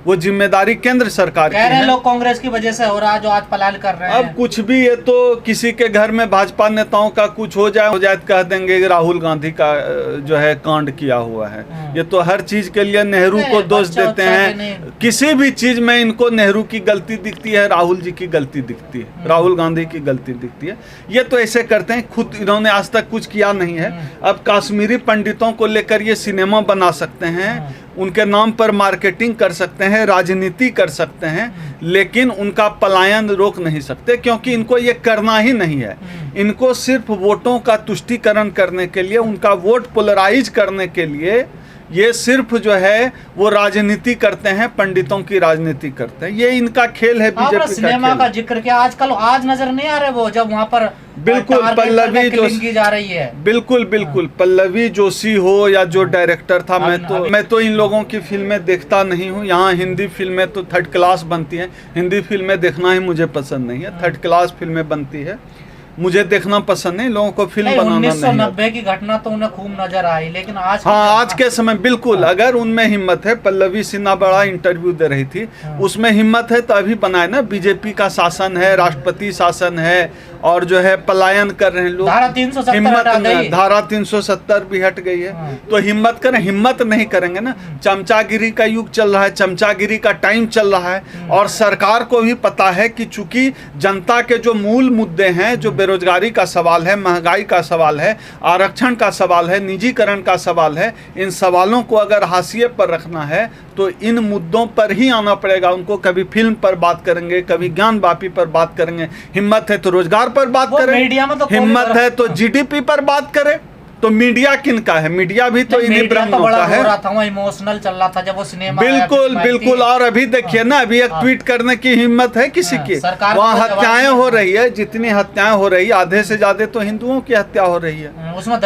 वो जिम्मेदारी केंद्र सरकार की है। लोग कांग्रेस की वजह से हो रहा है जो आज पलायन कर रहे हैं। अब कुछ भी, ये तो किसी के घर में भाजपा नेताओं का कुछ हो जाए तो कह देंगे कि राहुल गांधी का जो है कांड किया हुआ है। ये तो हर चीज के लिए नेहरू को दोष देते हैं। किसी भी चीज में इनको नेहरू की गलती दिखती है, राहुल जी की गलती दिखती है, राहुल गांधी की गलती दिखती है। ये तो ऐसे करते हैं, खुद इन्होंने आज तक कुछ किया नहीं है। अब कश्मीरी पंडितों को लेकर ये सिनेमा बना सकते हैं, उनके नाम पर मार्केटिंग कर सकते हैं, राजनीति कर सकते हैं, लेकिन उनका पलायन रोक नहीं सकते, क्योंकि इनको ये करना ही नहीं है। इनको सिर्फ वोटों का तुष्टीकरण करने के लिए, उनका वोट पोलराइज करने के लिए ये सिर्फ जो है वो राजनीति करते हैं, पंडितों की राजनीति करते हैं। ये इनका खेल है, बीजेपी सिनेमा का जिक्र किया, आजकल आज नजर नहीं आ रहे वो जब वहाँ पर बिल्कुल पल्लवी जोशी जा रही है। बिल्कुल पल्लवी जोशी हो या जो डायरेक्टर था, मैं तो इन लोगों की फिल्में देखता नहीं हूँ। यहाँ हिंदी फिल्में तो थर्ड क्लास बनती हैं, हिंदी फिल्में देखना ही मुझे पसंद नहीं है। थर्ड क्लास फिल्में बनती है, मुझे देखना पसंद नहीं। लोगों को फिल्म बनाना नहीं। 1990 की घटना तो उन्हें खूब नजर आई, लेकिन आज आज के समय बिल्कुल, अगर उनमें हिम्मत है, पल्लवी सिन्हा बड़ा इंटरव्यू दे रही थी, उसमें हिम्मत है तो अभी बनाए ना। बीजेपी का शासन है, राष्ट्रपति शासन है, और जो है पलायन कर रहे हैं लोग। धारा 370 हिम्मत नहीं, धारा 370 भी हट गई है। तो हिम्मत करें, हिम्मत नहीं करेंगे ना। चमचागिरी का युग चल रहा है, चमचागिरी का टाइम चल रहा है, और सरकार को भी पता है कि चूंकि जनता के जो मूल मुद्दे हैं, जो बेरोजगारी का सवाल है, महंगाई का सवाल है, आरक्षण का सवाल है, निजीकरण का सवाल है, इन सवालों को अगर हाशिए पर रखना है तो इन मुद्दों पर ही आना पड़ेगा उनको। कभी फिल्म पर बात करेंगे, कभी ज्ञानवापी पर बात करेंगे, हिम्मत है तो रोजगार पर बात करें, हिम्मत है तो जीडीपी पर बात करें। तो मीडिया किनका है? मीडिया भी तो इन्हीं ब्रह्मों का है। इमोशनल चल रहा था जब वो सिनेमा बिल्कुल। और अभी देखिए ना, अभी एक ट्वीट करने की हिम्मत है किसी की? वहाँ हत्याएं हो रही है, जितनी हत्याएं हो रही है, आधे से ज्यादा तो हिंदुओं की हत्या हो रही है।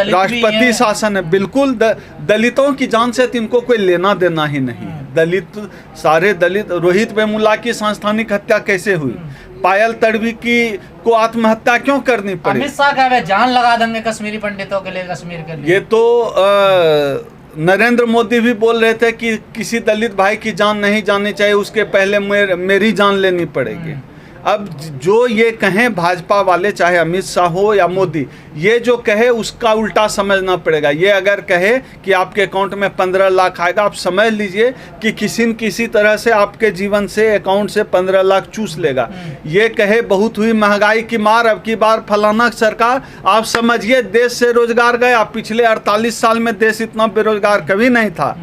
राष्ट्रपति शासन है, बिल्कुल। दलितों की जान से इनको कोई लेना देना ही नहीं। दलित, सारे दलित। रोहित वेमुला की सांस्थानिक हत्या कैसे हुई? पायल तड़वी की को आत्महत्या क्यों करनी पड़ी? अमित शाह कह रहे जान लगा देंगे कश्मीरी पंडितों के लिए, कश्मीर के लिए। ये तो नरेंद्र मोदी भी बोल रहे थे कि किसी दलित भाई की जान नहीं जानी चाहिए, उसके पहले मेरी जान लेनी पड़ेगी। अब जो ये कहें भाजपा वाले, चाहे अमित शाह हो या मोदी, ये जो कहे उसका उल्टा समझना पड़ेगा। ये अगर कहे कि आपके अकाउंट में 15 लाख आएगा, आप समझ लीजिए कि किसी न किसी तरह से आपके जीवन से, अकाउंट से 15 लाख चूस लेगा। ये कहे बहुत हुई महंगाई की मार, अब की बार फलाना सरकार, आप समझिए देश से रोजगार गया। पिछले 48 साल में देश इतना बेरोजगार कभी नहीं था।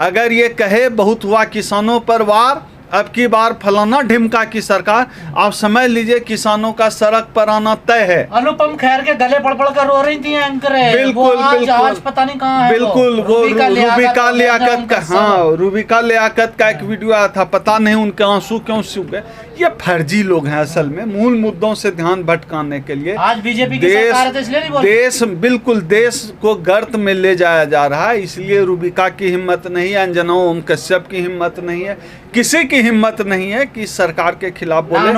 अगर ये कहे बहुत हुआ किसानों पर वार, अब की बार फलाना ढिमका की सरकार, आप समझ लीजिए किसानों का सड़क पर आना तय है। अनुपम खेर के गले पड़ कर रो रही थी एंकर। बिल्कुल आज पता नहीं कहाँ है। बिल्कुल वो रूबिका लियाकत का, हाँ, रूबिका लियाकत का एक वीडियो आया था, पता नहीं उनके आंसू क्यों सूख गए। ये फर्जी लोग हैं असल में, मूल मुद्दों से ध्यान भटकाने के लिए। आज बीजेपी की सरकार है तो इसलिए नहीं बोल रही। देश बिल्कुल देश को गर्त में ले जाया जा रहा है, इसलिए रूबिका की हिम्मत नहीं है, अंजना ओम कश्यप की हिम्मत नहीं है, किसी की हिम्मत नहीं है कि सरकार के खिलाफ बोले,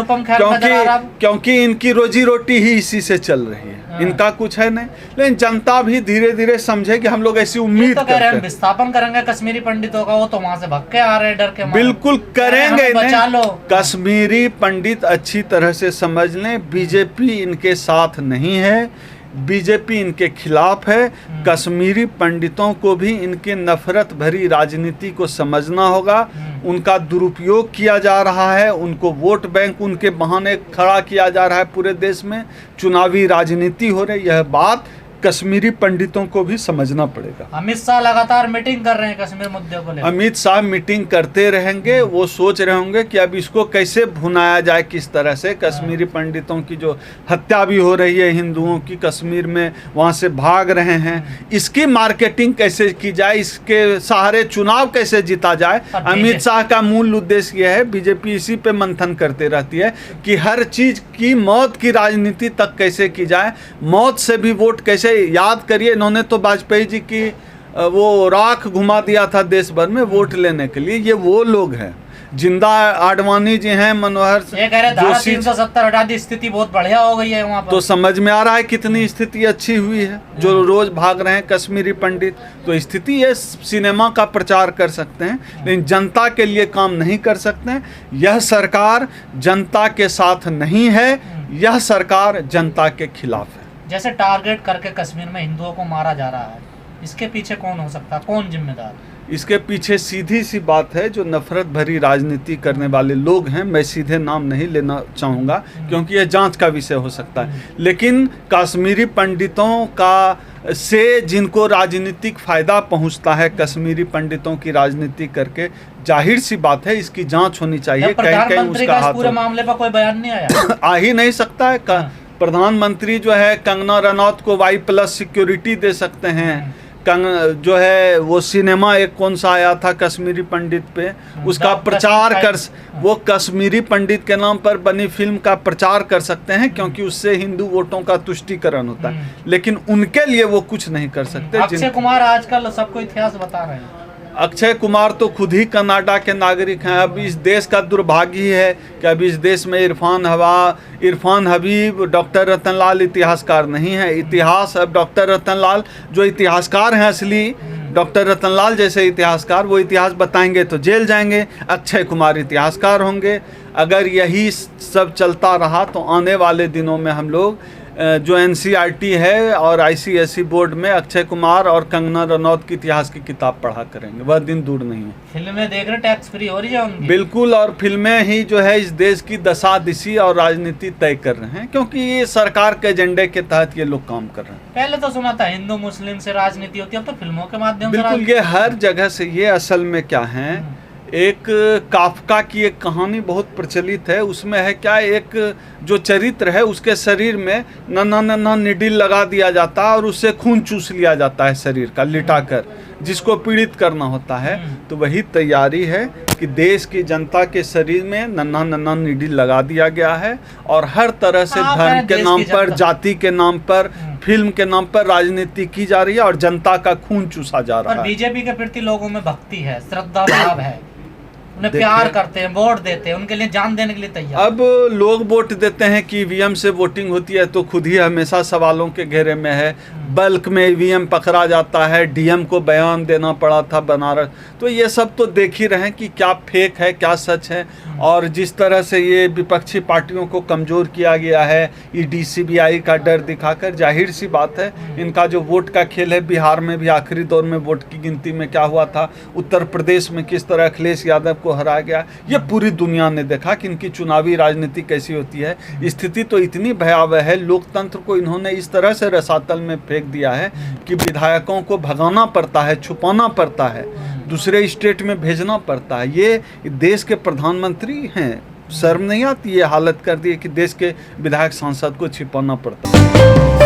क्योंकि इनकी रोजी रोटी ही इसी से चल रही है। इनका कुछ है नहीं। लेकिन जनता भी धीरे धीरे समझे कि हम लोग ऐसी उम्मीद करते हैं। विस्थापन करेंगे कश्मीरी पंडितों का, वो तो वहां से भग के आ रहे हैं डर के मारे। बिल्कुल करेंगे, बचा लो। कश्मीरी पंडित अच्छी तरह से समझ लें, बीजेपी इनके साथ नहीं है, बीजेपी इनके खिलाफ है। कश्मीरी पंडितों को भी इनके नफरत भरी राजनीति को समझना होगा। उनका दुरुपयोग किया जा रहा है, उनको वोट बैंक उनके बहाने खड़ा किया जा रहा है, पूरे देश में चुनावी राजनीति हो रही है। यह बात कश्मीरी पंडितों को भी समझना पड़ेगा। अमित शाह लगातार मीटिंग कर रहे हैं कश्मीर मुद्दे को लेकर। अमित शाह मीटिंग करते रहेंगे, वो सोच रहे होंगे कि अब इसको कैसे भुनाया जाए, किस तरह से। कश्मीरी पंडितों की जो हत्या भी हो रही है, हिंदुओं की कश्मीर में, वहाँ से भाग रहे हैं, इसकी मार्केटिंग कैसे की जाए, इसके सहारे चुनाव कैसे जीता जाए। अमित शाह का मूल उद्देश्य यह है, बीजेपी इसी पे मंथन करते रहती है कि हर चीज की मौत की राजनीति तक कैसे की जाए, मौत से भी वोट कैसे। याद करिए, इन्होंने तो वाजपेयी जी की वो राख घुमा दिया था देश भर में वोट लेने के लिए। ये वो लोग हैं जिंदा आडवाणी जी हैं, मनोहर ये कह रहे धारा जोशी, 370 हटा दी, स्थिति बहुत बढ़िया हो गई है वहाँ पर। तो समझ में आ रहा है कितनी स्थिति अच्छी हुई है। जो रोज भाग रहे हैं कश्मीरी पंडित, तो स्थिति ये सिनेमा का प्रचार कर सकते हैं लेकिन जनता के लिए काम नहीं कर सकते हैं। यह सरकार जनता के साथ नहीं है, यह सरकार जनता के खिलाफ है। जैसे टारगेट करके कश्मीर में हिंदुओं को मारा जा रहा है, इसके पीछे कौन हो सकता है, कौन जिम्मेदार? इसके पीछे सीधी सी बात है, जो नफरत भरी राजनीति करने वाले लोग हैं, मैं सीधे नाम नहीं लेना चाहूँगा क्योंकि यह जांच का विषय हो सकता है, लेकिन कश्मीरी पंडितों का से जिनको राजनीतिक फायदा पहुंचता है, कश्मीरी पंडितों की राजनीति करके, जाहिर सी बात है इसकी जांच होनी चाहिए। कहीं उसका हाथ, पूरे मामले पर कोई बयान नहीं आया आ ही नहीं सकता है। प्रधानमंत्री जो है कंगना रनौत को Y+ सिक्योरिटी दे सकते हैं। जो है वो सिनेमा एक कौन सा आया था कश्मीरी पंडित पे, उसका प्रचार कर, वो कश्मीरी पंडित के नाम पर बनी फिल्म का प्रचार कर सकते हैं क्योंकि उससे हिंदू वोटों का तुष्टीकरण होता है, लेकिन उनके लिए वो कुछ नहीं कर सकते। अक्षय कुमार आजकल सबको इतिहास बता रहे हैं। अक्षय कुमार तो खुद ही कनाडा के नागरिक हैं। अब इस देश का दुर्भाग्य ही है कि अब इस देश में इरफान हबीब, डॉक्टर रतनलाल इतिहासकार नहीं है। इतिहास अब डॉक्टर रतनलाल जो इतिहासकार हैं असली, डॉक्टर रतनलाल जैसे इतिहासकार, वो इतिहास बताएंगे तो जेल जाएंगे। अक्षय कुमार इतिहासकार होंगे। अगर यही सब चलता रहा तो आने वाले दिनों में हम लोग जो NCERT है और ICSE बोर्ड में अक्षय कुमार और कंगना रनौत की इतिहास की किताब पढ़ा करेंगे। वह दिन दूर नहीं है। फिल्में देख रहे, टैक्स फ्री हो रही है उनकी। बिल्कुल, और फिल्में ही जो है इस देश की दशा दिशी और राजनीति तय कर रहे हैं क्योंकि ये सरकार के एजेंडे के तहत ये लोग काम कर रहे हैं। पहले तो सुना था हिंदू मुस्लिम से राजनीति होती है, अब तो फिल्मों के माध्यम से। बिल्कुल, ये हर जगह से, ये असल में क्या है, एक काफका की एक कहानी बहुत प्रचलित है। उसमें है क्या, एक जो चरित्र है उसके शरीर में नन्हा निडिल लगा दिया जाता है और उससे खून चूस लिया जाता है शरीर का लिटाकर, जिसको पीड़ित करना होता है। तो वही तैयारी है कि देश की जनता के शरीर में नन्हा निडिल लगा दिया गया है और हर तरह से धर्म के नाम पर, जाति के नाम पर, फिल्म के नाम पर राजनीति की जा रही है और जनता का खून चूसा जा रहा है। बीजेपी के प्रति लोगों में भक्ति है, श्रद्धा भाव है, उन्हें प्यार करते हैं, वोट देते हैं, उनके लिए जान देने के लिए तैयार। अब लोग वोट देते हैं कि EVM से वोटिंग होती है तो खुद ही हमेशा सवालों के घेरे में है। बल्क में EVM पकड़ा जाता है, DM को बयान देना पड़ा था बनारस। तो ये सब तो देख ही रहे हैं कि क्या फेक है क्या सच है। और जिस तरह से ये विपक्षी पार्टियों को कमज़ोर किया गया है ED CBI का डर दिखाकर, जाहिर सी बात है इनका जो वोट का खेल है, बिहार में भी आखिरी दौर में वोट की गिनती में क्या हुआ था, उत्तर प्रदेश में किस तरह अखिलेश यादव को हराया गया, ये पूरी दुनिया ने देखा कि इनकी चुनावी राजनीति कैसी होती है। स्थिति तो इतनी भयावह है, लोकतंत्र को इन्होंने इस तरह से रसातल में फेंक दिया है कि विधायकों को भगाना पड़ता है, छुपाना पड़ता है, दूसरे स्टेट में भेजना पड़ता है। ये देश के प्रधानमंत्री हैं, शर्म नहीं आती ये हालत कर दी है कि देश के विधायक सांसद को छिपाना पड़ता है।